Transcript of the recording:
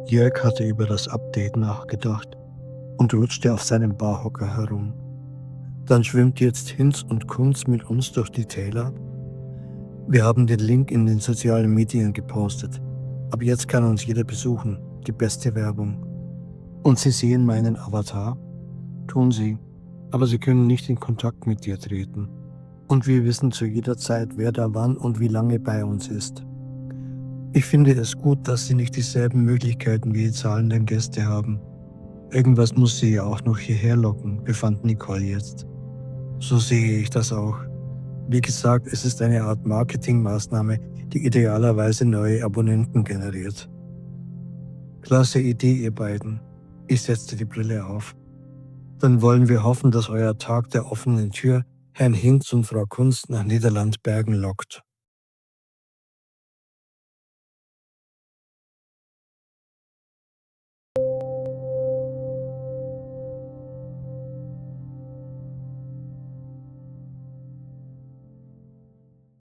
Jörg hatte über das Update nachgedacht und rutschte auf seinem Barhocker herum. Dann schwimmt jetzt Hinz und Kunz mit uns durch die Täler. Wir haben den Link in den sozialen Medien gepostet. Ab jetzt kann uns jeder besuchen. Die beste Werbung. Und Sie sehen meinen Avatar? Tun Sie. Aber Sie können nicht in Kontakt mit dir treten. Und wir wissen zu jeder Zeit, wer da wann und wie lange bei uns ist. Ich finde es gut, dass Sie nicht dieselben Möglichkeiten wie die zahlenden Gäste haben. Irgendwas muss sie ja auch noch hierher locken, befand Nicole jetzt. So sehe ich das auch. Wie gesagt, es ist eine Art Marketingmaßnahme, die idealerweise neue Abonnenten generiert. Klasse Idee, ihr beiden. Ich setzte die Brille auf. Dann wollen wir hoffen, dass euer Tag der offenen Tür Herrn Hinz und Frau Kunst nach Niederlandbergen lockt.